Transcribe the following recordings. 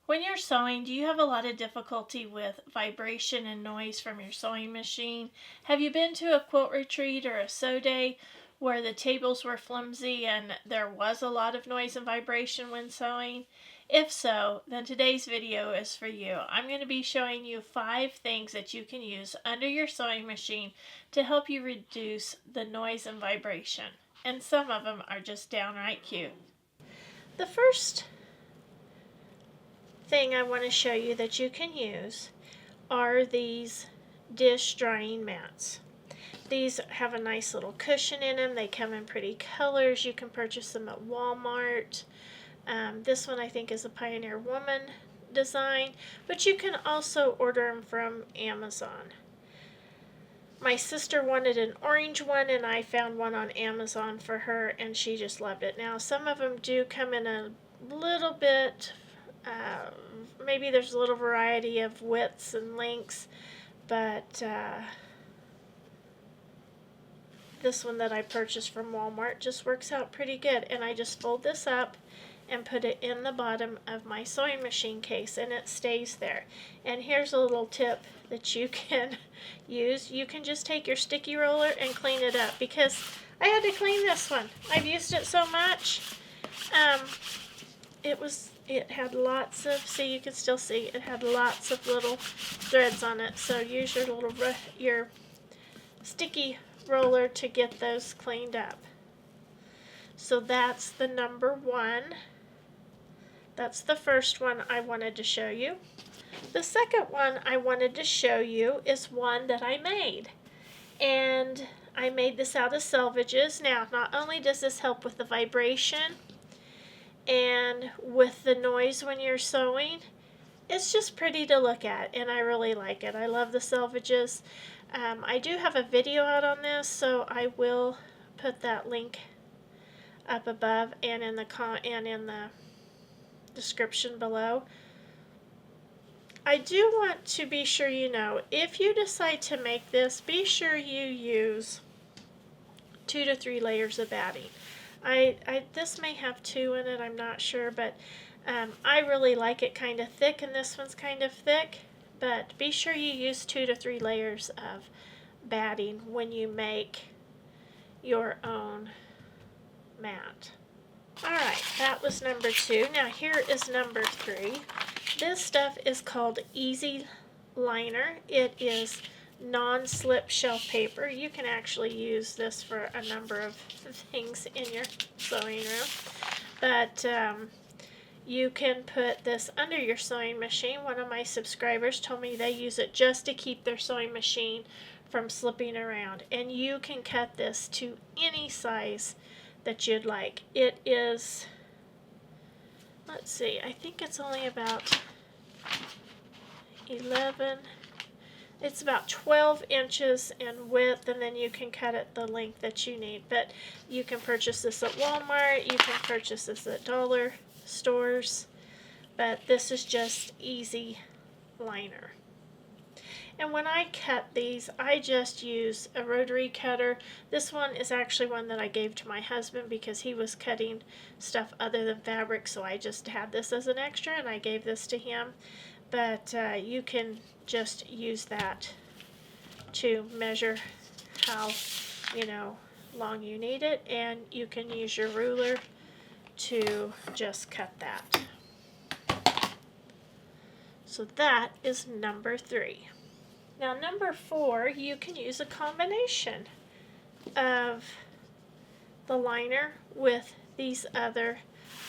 When you're sewing, do you have a lot of difficulty with vibration and noise from your sewing machine? Have you been to a quilt retreat or a sew day where the tables were flimsy and there was a lot of noise and vibration when sewing? If so, then today's video is for you. I'm going to be showing you 5 things that you can use under your sewing machine to help you reduce the noise and vibration. And some of them are just downright cute. The first thing I want to show you that you can use are these dish drying mats. These have a nice little cushion in them. They come in pretty colors. You can purchase them at Walmart. This one I think is a Pioneer Woman design, but you can also order them from Amazon. My sister wanted an orange one and I found one on Amazon for her and she just loved it. Now some of them do come in a little bit maybe there's a little variety of widths and lengths, but this one that I purchased from Walmart just works out pretty good. And I just fold this up and put it in the bottom of my sewing machine case and it stays there. And here's a little tip that you can use. You can just take your sticky roller and clean it up, because I had to clean this one. I've used it so much. It had lots of, see, you can still see, it had lots of little threads on it. So use your sticky roller to get those cleaned up. So that's the number one. That's the first one I wanted to show you. The second one I wanted to show you is one that I made. And I made this out of Selvages. Now, not only does this help with the vibration and with the noise when you're sewing, it's just pretty to look at and I really like it. I love the Selvages. I do have a video out on this, so I will put that link up above and in the description below. I do want to be sure you know, if you decide to make this, be sure you use 2 to 3 layers of batting. This may have 2 in it, I'm not sure, but I really like it kind of thick, and this one's kind of thick. But be sure you use 2 to 3 layers of batting when you make your own mat. Alright, that was number 2. Now here is number 3. This stuff is called Easy Liner. It is non-slip shelf paper. You can actually use this for a number of things in your sewing room. But you can put this under your sewing machine. One of my subscribers told me they use it just to keep their sewing machine from slipping around. And you can cut this to any size that you'd like. It is, let's see, I think it's only about 11, it's about 12 inches in width, and then you can cut it the length that you need. But you can purchase this at Walmart, you can purchase this at dollar stores, but this is just Easy Liner. And when I cut these, I just use a rotary cutter. This one is actually one that I gave to my husband because he was cutting stuff other than fabric, so I just had this as an extra and I gave this to him. But you can just use that to measure how long you need it, and you can use your ruler to just cut that. So that is number 3. Now number 4, you can use a combination of the liner with these other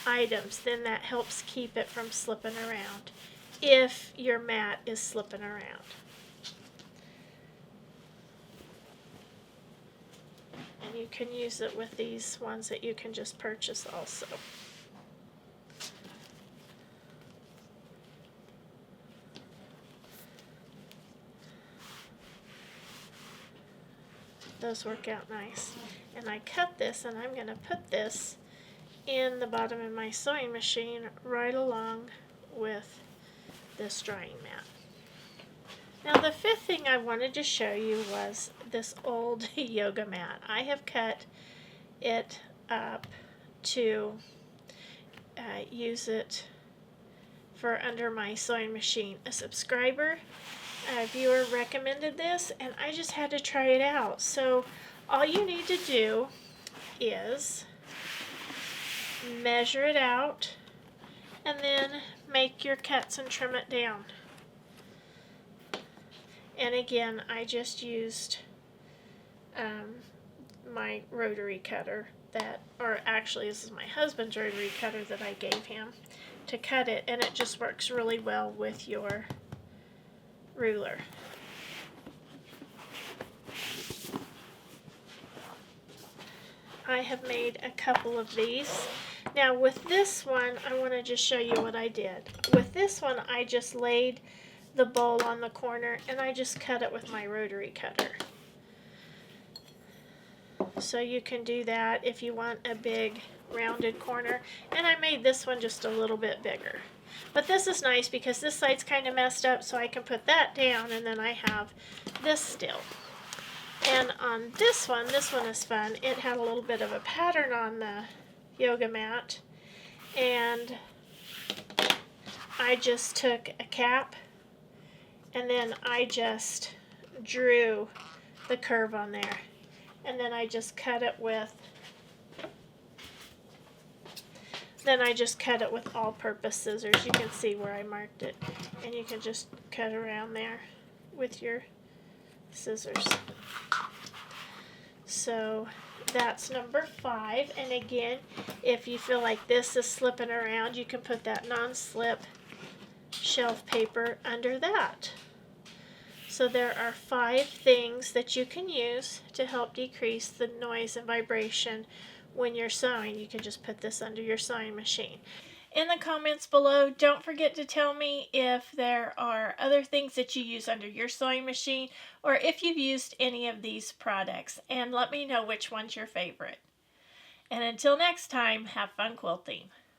items. Then that helps keep it from slipping around if your mat is slipping around. And you can use it with these ones that you can just purchase also. Those work out nice. And I cut this, and I'm going to put this in the bottom of my sewing machine right along with this drying mat. Now the 5th thing I wanted to show you was this old yoga mat. I have cut it up to use it for under my sewing machine. A subscriber, a viewer recommended this, and I just had to try it out. So all you need to do is measure it out and then make your cuts and trim it down. And again, I just used my rotary cutter or actually this is my husband's rotary cutter that I gave him to cut it, and it just works really well with your ruler. I have made a couple of these. Now with this one, I want to just show you what I did. With this one, I just laid the bowl on the corner and I just cut it with my rotary cutter. So you can do that if you want a big rounded corner. And I made this one just a little bit bigger. But this is nice because this side's kind of messed up, so I can put that down and then I have this still. And on this one is fun. It had a little bit of a pattern on the yoga mat, and I just took a cap and then I just drew the curve on there, and then I just cut it with all-purpose scissors. You can see where I marked it, and you can just cut around there with your scissors. So that's number 5. And again, if you feel like this is slipping around, you can put that non-slip shelf paper under that. So there are 5 things that you can use to help decrease the noise and vibration when you're sewing. You can just put this under your sewing machine. In the comments below, don't forget to tell me if there are other things that you use under your sewing machine, or if you've used any of these products, and let me know which one's your favorite. And until next time, have fun quilting.